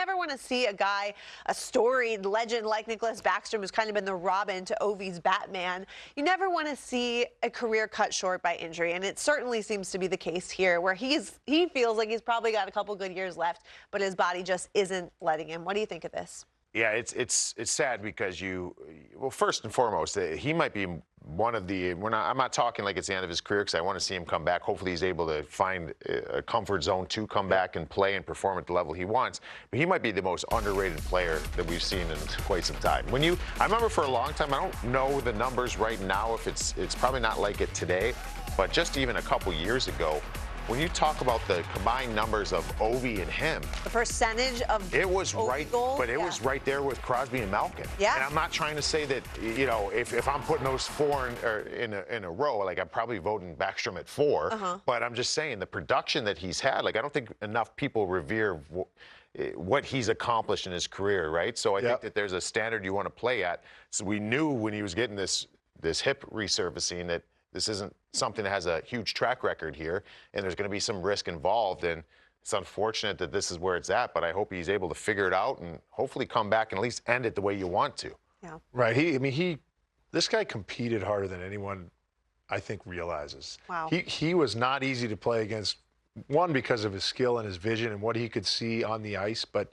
never want to see a guy, a storied legend like Nicklas Backstrom, who's kind of been the Robin to Ovi's Batman. You never want to see a career cut short by injury, and it certainly seems to be the case here, where he feels like he's probably got a couple good years left, but his body just isn't letting him. What do you think of this? Yeah, it's sad because well, first and foremost, he might be one of the, I'm not talking like it's the end of his career, because I want to see him come back. Hopefully he's able to find a comfort zone to come back and play and perform at the level he wants. But he might be the most underrated player that we've seen in quite some time. I remember for a long time, I don't know the numbers right now, if it's probably not like it today, but just even a couple years ago, when you talk about the combined numbers of Ovi and him, the percentage of it was Ovi right, goals, but it was right there with Crosby and Malkin. Yeah. And I'm not trying to say that, you know, if I'm putting those four in a row, like I'm probably voting Backstrom at 4. But I'm just saying the production that he's had, like I don't think enough people revere what he's accomplished in his career, right? So I think that there's a standard you want to play at. So we knew when he was getting this hip resurfacing that this isn't something that has a huge track record here, and there's going to be some risk involved. And it's unfortunate that this is where it's at, but I hope he's able to figure it out and hopefully come back and at least end it the way you want to. Yeah. Right. This guy competed harder than anyone, I think, realizes. Wow. He was not easy to play against, one, because of his skill and his vision and what he could see on the ice. But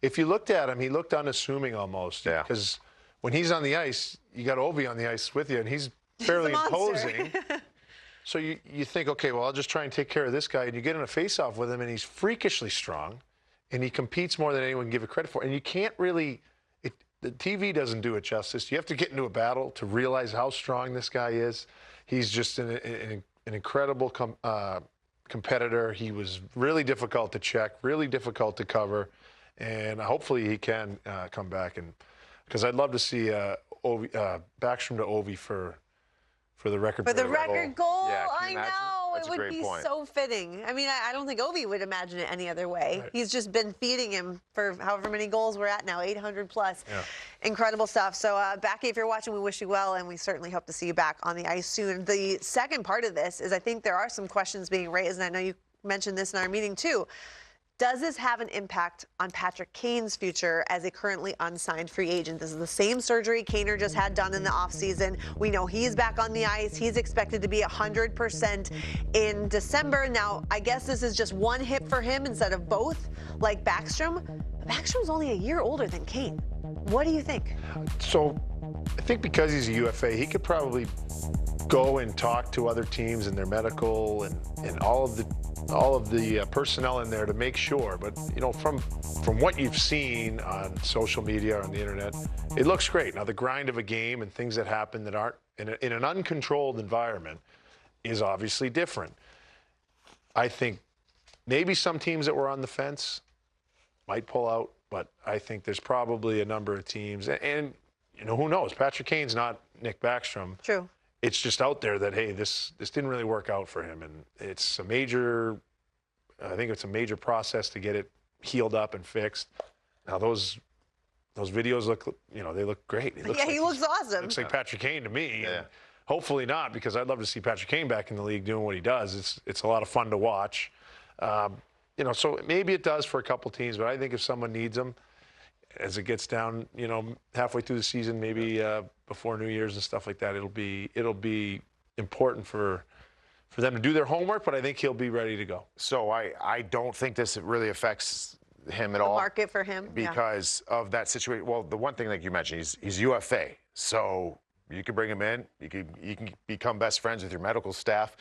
if you looked at him, he looked unassuming almost. Yeah. Because when he's on the ice, you got Ovi on the ice with you, and he's fairly imposing. So you think, okay, well, I'll just try and take care of this guy. And you get in a face-off with him, and he's freakishly strong, and he competes more than anyone can give it credit for. And you can't really, the TV doesn't do it justice. You have to get into a battle to realize how strong this guy is. He's just an incredible competitor. He was really difficult to check, really difficult to cover, and hopefully he can come back. And because I'd love to see Backstrom to Ovi for the record. For the record goal, Yeah, I know. That's it would be so fitting. I mean, I don't think Ovi would imagine it any other way. Right. He's just been feeding him for however many goals we're at now, 800 plus. Yeah. Incredible stuff. So, Backy, if you're watching, we wish you well, and we certainly hope to see you back on the ice soon. The second part of this is I think there are some questions being raised, and I know you mentioned this in our meeting too. Does this have an impact on Patrick Kane's future as a currently unsigned free agent? This is the same surgery Kaner just had done in the offseason. We know he's back on the ice. He's expected to be 100% in December. Now, I guess this is just one hip for him instead of both, like Backstrom. Backstrom's only a year older than Kane. What do you think? So I think because he's a UFA, he could probably go and talk to other teams and their medical and all of the personnel in there to make sure. But you know, from what you've seen on social media or on the internet, it looks great. Now the grind of a game and things that happen that aren't in an uncontrolled environment is obviously different. I think maybe some teams that were on the fence might pull out, but I think there's probably a number of teams, and you know, who knows? Patrick Kane's not Nick Backstrom. True. It's just out there that, hey, this didn't really work out for him, and it's a major, I think it's a major process to get it healed up and fixed. Now those videos look, you know, they look great. He looks awesome. Looks like Patrick Kane to me. Yeah. And hopefully not, because I'd love to see Patrick Kane back in the league doing what he does. It's a lot of fun to watch. You know, so maybe it does for a couple teams, but I think if someone needs him, as it gets down, you know, halfway through the season, maybe before New Year's and stuff like that, it'll be important for them to do their homework, but I think he'll be ready to go. So I don't think this really affects him at all. The market for him. Because of that situation. Well, the one thing, like you mentioned, he's UFA. So you can bring him in. You can become best friends with your medical staff,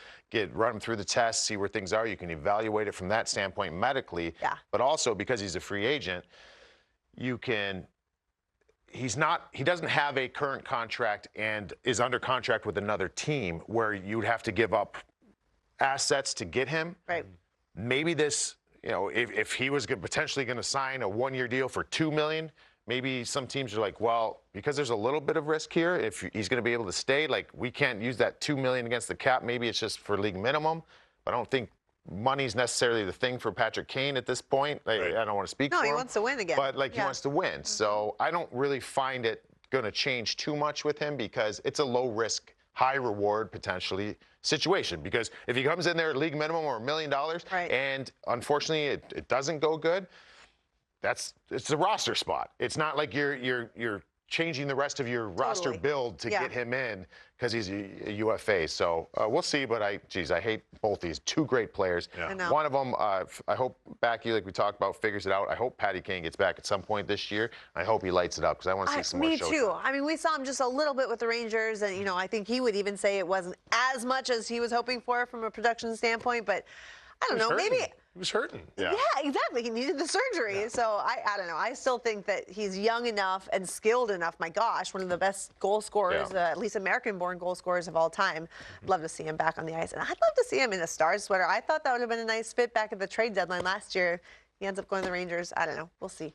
run him through the tests, see where things are. You can evaluate it from that standpoint medically. Yeah. But also because he's a free agent, he doesn't have a current contract and is under contract with another team where you'd have to give up assets to get him. Right. Maybe this, you know, if he was potentially going to sign a one-year deal for $2 million, maybe some teams are like, well, because there's a little bit of risk here, if he's going to be able to stay, like we can't use that $2 million against the cap. Maybe it's just for league minimum. But I don't think money's necessarily the thing for Patrick Kane at this point. Right. I don't want to speak for him. No, he wants to win again. But he wants to win. So I don't really find it going to change too much with him because it's a low risk, high reward potentially situation. Because if he comes in there at league minimum or $1 million, right, and unfortunately it doesn't go good, it's a roster spot. It's not like you're changing the rest of your roster build to get him in because he's a UFA. So we'll see. But I hate both these. Two great players. Yeah. One of them, I hope Backy, like we talked about, figures it out. I hope Patty Kane gets back at some point this year. I hope he lights it up because I want to see some more shows. Me too. I mean, we saw him just a little bit with the Rangers, and I think he would even say it wasn't as much as he was hoping for from a production standpoint. But I don't know, maybe. He was hurting. Yeah. Yeah, exactly. He needed the surgery. So I don't know. I still think that he's young enough and skilled enough. My gosh, one of the best goal scorers, at least American-born goal scorers of all time. Love to see him back on the ice. And I'd love to see him in a Stars sweater. I thought that would have been a nice fit back at the trade deadline last year. He ends up going to the Rangers. I don't know. We'll see.